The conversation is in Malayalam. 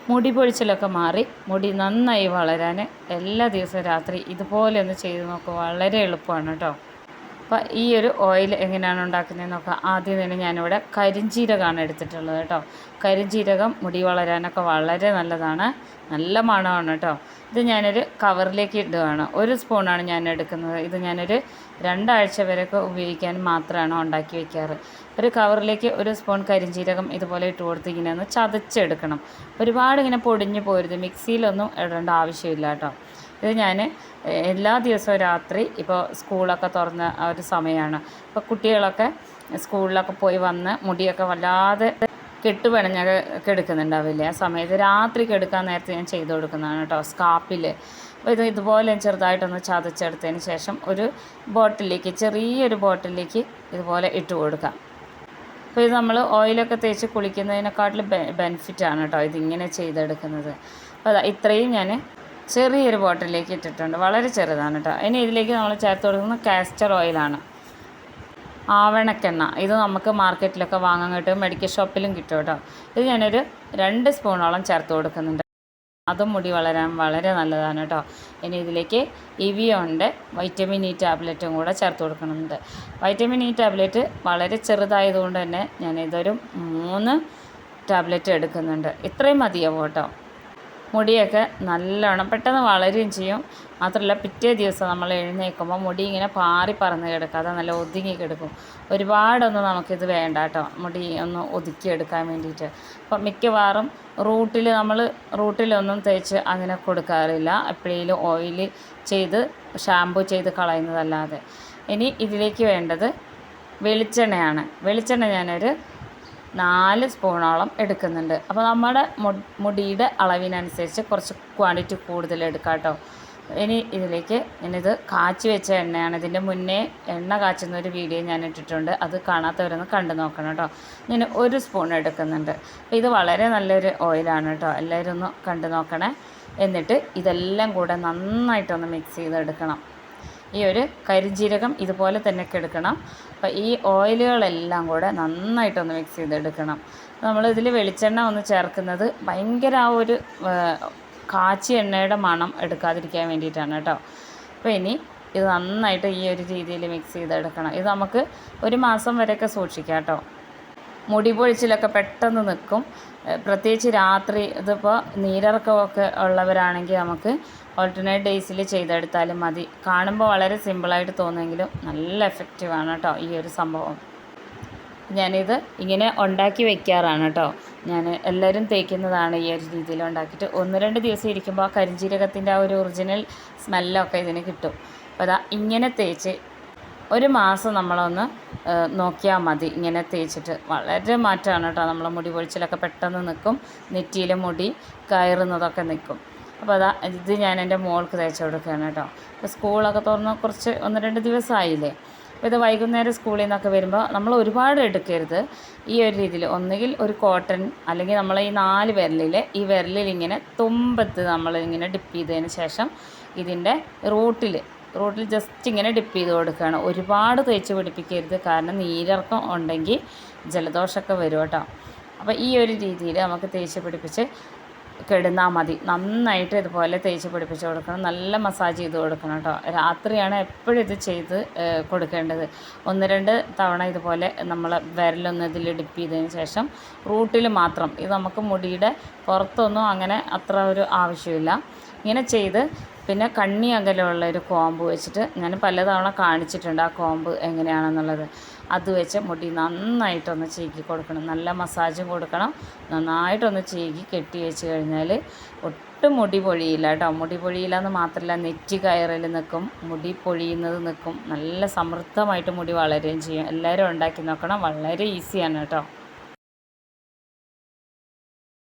മുടി പൊഴിച്ചിലൊക്കെ മാറി മുടി നന്നായി വളരാൻ എല്ലാ ദിവസവും രാത്രി ഇതുപോലെ ഒന്ന് ചെയ്ത് നോക്കുക. വളരെ എളുപ്പമാണ് കേട്ടോ. അപ്പോൾ ഈ ഒരു ഓയിൽ എങ്ങനെയാണ് ഉണ്ടാക്കുന്നതെന്ന് നോക്കാം. ആദ്യം തന്നെ ഞാനിവിടെ കരിഞ്ജീരകമാണ് എടുത്തിട്ടുള്ളത് കേട്ടോ. കരിഞ്ജീരകം മുടി വളരാനൊക്കെ വളരെ നല്ലതാണ്, നല്ല മണമാണ് കേട്ടോ. ഇത് ഞാനൊരു കവറിലേക്ക് ഇടുകയാണ്. 1 സ്പൂണാണ് ഞാൻ എടുക്കുന്നത്. ഇത് ഞാനൊരു 2 ആഴ്ച വരെയൊക്കെ ഉപയോഗിക്കാൻ മാത്രമാണ് ഉണ്ടാക്കി വയ്ക്കാറ്. ഒരു കവറിലേക്ക് 1 സ്പൂൺ കരിഞ്ജീരകം ഇതുപോലെ ഇട്ട് കൊടുത്ത് ഇങ്ങനെ ഒന്ന് ചതച്ചെടുക്കണം. ഒരുപാട് ഇങ്ങനെ പൊടിഞ്ഞു പോരുത്, മിക്സിയിലൊന്നും ഇടേണ്ട ആവശ്യമില്ല കേട്ടോ. ഇത് ഞാൻ എല്ലാ ദിവസവും രാത്രി, ഇപ്പോൾ സ്കൂളൊക്കെ തുറന്ന ഒരു സമയമാണ്, ഇപ്പോൾ കുട്ടികളൊക്കെ സ്കൂളിലൊക്കെ പോയി വന്ന് മുടിയൊക്കെ വല്ലാതെ കെട്ടുപിണഞ്ഞൊക്കെ കെടുക്കുന്നുണ്ടാവില്ലേ, ആ സമയത്ത് രാത്രി കെടുക്കാൻ നേരത്തെ ഞാൻ ചെയ്ത് കൊടുക്കുന്നതാണ് കേട്ടോ, സ്കാർപ്പിൽ. അപ്പോൾ ഇതുപോലെ ചെറുതായിട്ടൊന്ന് ചതച്ചെടുത്തതിന് ശേഷം ഒരു ബോട്ടിലേക്ക്, ചെറിയൊരു ബോട്ടിലേക്ക് ഇതുപോലെ ഇട്ട് കൊടുക്കാം. അപ്പോൾ ഇത് നമ്മൾ ഓയിലൊക്കെ തേച്ച് കുളിക്കുന്നതിനെക്കാട്ടിലും ബെനിഫിറ്റാണ് കേട്ടോ ഇതിങ്ങനെ ചെയ്തെടുക്കുന്നത്. അപ്പോൾ ഇത്രയും ഞാൻ ചെറിയൊരു ബോട്ടിലേക്ക് ഇട്ടിട്ടുണ്ട്, വളരെ ചെറുതാണ് കേട്ടോ. ഇനി ഇതിലേക്ക് നമ്മൾ ചേർത്ത് കൊടുക്കുന്നത് കാസ്റ്റർ ഓയിലാണ്, ആവണക്കെണ്ണ. ഇത് നമുക്ക് മാർക്കറ്റിലൊക്കെ വാങ്ങാൻ കിട്ടും, മെഡിക്കൽ ഷോപ്പിലും കിട്ടും കേട്ടോ. ഇത് ഞാനൊരു 2 സ്പൂണോളം ചേർത്ത് കൊടുക്കുന്നുണ്ട്. അതും മുടി വളരാൻ വളരെ നല്ലതാണ് കേട്ടോ. ഇനി ഇതിലേക്ക് ഇവിയോൻ്റെ വൈറ്റമിൻ ഇ ടാബ്ലറ്റും കൂടെ ചേർത്ത് കൊടുക്കുന്നുണ്ട്. വൈറ്റമിൻ ഇ ടാബ്ലറ്റ് വളരെ ചെറുതായതുകൊണ്ട് തന്നെ ഞാനിതൊരു 3 ടാബ്ലറ്റ് എടുക്കുന്നുണ്ട്. ഇത്രയും മതിയാവും കേട്ടോ. മുടിയൊക്കെ നല്ലോണം പെട്ടെന്ന് വളരുകയും ചെയ്യും. മാത്രമല്ല പിറ്റേ ദിവസം നമ്മൾ എഴുന്നേൽക്കുമ്പോൾ മുടി ഇങ്ങനെ പാറി പറന്ന് കിടക്കാതെ നല്ല ഒതുങ്ങി കിടക്കും. ഒരുപാടൊന്നും നമുക്കിത് വേണ്ട കേട്ടോ, മുടി ഒന്ന് ഒതുക്കിയെടുക്കാൻ വേണ്ടിയിട്ട്. അപ്പം മിക്കവാറും റൂട്ടിലൊന്നും തേച്ച് അങ്ങനെ കൊടുക്കാറില്ല, എപ്പോഴേലും ഓയിൽ ചെയ്ത് ഷാമ്പു ചെയ്ത് കളയുന്നതല്ലാതെ. ഇനി ഇതിലേക്ക് വേണ്ടത് വെളിച്ചെണ്ണയാണ്. വെളിച്ചെണ്ണ ഞാനൊരു 4 സ്പൂണോളം എടുക്കുന്നുണ്ട്. അപ്പോൾ നമ്മുടെ മുടിയുടെ അളവിനനുസരിച്ച് കുറച്ച് ക്വാണ്ടിറ്റി കൂടുതൽ എടുക്കാം കേട്ടോ. ഇനി ഇതിലേക്ക് ഞാനിത് കാച്ചി വെച്ച എണ്ണയാണ്. ഇതിൻ്റെ മുന്നേ എണ്ണ കാച്ചുന്ന ഒരു വീഡിയോ ഞാൻ ഇട്ടിട്ടുണ്ട്, അത് കാണാത്തവരൊന്ന് കണ്ടു നോക്കണം കേട്ടോ. ഞാൻ 1 സ്പൂൺ എടുക്കുന്നുണ്ട്. അപ്പോൾ ഇത് വളരെ നല്ലൊരു ഓയിലാണ് കേട്ടോ, എല്ലാവരും ഒന്ന് കണ്ടു നോക്കണേ. എന്നിട്ട് ഇതെല്ലാം കൂടെ നന്നായിട്ടൊന്ന് മിക്സ് ചെയ്തെടുക്കണം. ഈ ഒരു കരിഞ്ജീരകം ഇതുപോലെ തന്നെ എടുക്കണം. അപ്പോൾ ഈ ഓയിലുകളെല്ലാം കൂടെ നന്നായിട്ടൊന്ന് മിക്സ് ചെയ്തെടുക്കണം. നമ്മളിതിൽ വെളിച്ചെണ്ണ ഒന്ന് ചേർക്കുന്നത് ഭയങ്കര ആ ഒരു കാച്ചിയ എണ്ണയുടെ മണം എടുക്കാതിരിക്കാൻ വേണ്ടിയിട്ടാണ് കേട്ടോ. അപ്പോൾ ഇനി ഇത് നന്നായിട്ട് ഈ ഒരു രീതിയിൽ മിക്സ് ചെയ്തെടുക്കണം. ഇത് നമുക്ക് 1 മാസം വരെയൊക്കെ സൂക്ഷിക്കാം കേട്ടോ. മുടി പൊഴിച്ചിലൊക്കെ പെട്ടെന്ന് നിൽക്കും, പ്രത്യേകിച്ച് രാത്രി. ഇതിപ്പോൾ നീരിറക്കമൊക്കെ ഉള്ളവരാണെങ്കിൽ നമുക്ക് ഓൾട്ടർനേറ്റ് ഡേയ്സിൽ ചെയ്തെടുത്താലും മതി. കാണുമ്പോൾ വളരെ സിമ്പിളായിട്ട് തോന്നുമെങ്കിലും നല്ല എഫക്റ്റീവാണ് കേട്ടോ ഈ ഒരു സംഭവം. ഞാനിത് ഇങ്ങനെ ഉണ്ടാക്കി വയ്ക്കാറാണ് കേട്ടോ. ഞാൻ എല്ലാവരും തേക്കുന്നതാണ് ഈ ഒരു രീതിയിൽ ഉണ്ടാക്കിയിട്ട്. 1-2 ദിവസം ഇരിക്കുമ്പോൾ ആ കരിഞ്ജീരകത്തിൻ്റെ ആ ഒരു ഒറിജിനൽ സ്മെല്ലൊക്കെ ഇതിന് കിട്ടും. അപ്പോൾ അതാ ഇങ്ങനെ തേച്ച് 1 മാസം നമ്മളൊന്ന് നോക്കിയാൽ മതി. ഇങ്ങനെ തേച്ചിട്ട് വളരെ മാറ്റമാണ് കേട്ടോ. നമ്മളെ മുടി പൊഴിച്ചിലൊക്കെ പെട്ടെന്ന് നിൽക്കും, നെറ്റിയിൽ മുടി കയറുന്നതൊക്കെ നിൽക്കും. അപ്പോൾ അതാ ഇത് ഞാൻ എൻ്റെ മോൾക്ക് തേച്ച് കൊടുക്കുകയാണ് കേട്ടോ. ഇപ്പോൾ സ്കൂളൊക്കെ തുറന്ന് കുറച്ച് 1-2 ദിവസമായില്ലേ. അപ്പോൾ ഇത് വൈകുന്നേരം സ്കൂളിൽ നിന്നൊക്കെ വരുമ്പോൾ നമ്മൾ ഒരുപാട് എടുക്കരുത്. ഈ ഒരു രീതിയിൽ ഒന്നുകിൽ ഒരു കോട്ടൺ, അല്ലെങ്കിൽ നമ്മൾ ഈ 4 വിരലിൽ ഈ വിരലിൽ ഇങ്ങനെ തുമ്പത്ത് നമ്മളിങ്ങനെ ഡിപ്പ് ചെയ്തതിന് ശേഷം ഇതിൻ്റെ റൂട്ടിൽ ജസ്റ്റ് ഇങ്ങനെ ഡിപ്പ് ചെയ്ത് കൊടുക്കുകയാണ്. ഒരുപാട് തേച്ച് പിടിപ്പിക്കരുത്, കാരണം നീരിറക്കം ഉണ്ടെങ്കിൽ ജലദോഷമൊക്കെ വരും കേട്ടോ. അപ്പോൾ ഈ ഒരു രീതിയിൽ നമുക്ക് തേച്ച് പിടിപ്പിച്ച് കിടന്നാൽ മതി. നന്നായിട്ട് ഇതുപോലെ തേച്ച് പിടിപ്പിച്ച് കൊടുക്കണം, നല്ല മസാജ് ചെയ്ത് കൊടുക്കണം കേട്ടോ. രാത്രിയാണ് എപ്പോഴും ഇത് ചെയ്ത് കൊടുക്കേണ്ടത്. 1-2 തവണ ഇതുപോലെ നമ്മൾ വിരലൊന്ന് ഇതിൽ ഡിപ്പ് ചെയ്തതിന് ശേഷം റൂട്ടിൽ മാത്രം. ഇത് നമുക്ക് മുടിയുടെ പുറത്തൊന്നും അങ്ങനെ അത്ര ഒരു ആവശ്യമില്ല. ഇങ്ങനെ ചെയ്ത് പിന്നെ കണ്ണി അകലമുള്ള ഒരു കോമ്പ് വെച്ചിട്ട് ഞാൻ പലതവണ കാണിച്ചിട്ടുണ്ട് ആ കോമ്പ് എങ്ങനെയാണെന്നുള്ളത്. അത് വെച്ച് മുടി നന്നായിട്ടൊന്ന് ചീകി കൊടുക്കണം, നല്ല മസാജും കൊടുക്കണം. നന്നായിട്ടൊന്ന് ചീകി കെട്ടി വെച്ച് കഴിഞ്ഞാൽ ഒട്ടും മുടി പൊഴിയില്ല കേട്ടോ. മുടി പൊഴിയില്ല എന്ന് മാത്രമല്ല, നെറ്റി കയറൽ നിൽക്കും, മുടി പൊഴിയുന്നത് നിൽക്കും, നല്ല സമൃദ്ധമായിട്ട് മുടി വളരുകയും ചെയ്യും. എല്ലാവരും ഉണ്ടാക്കി നോക്കണം, വളരെ ഈസിയാണ് കേട്ടോ.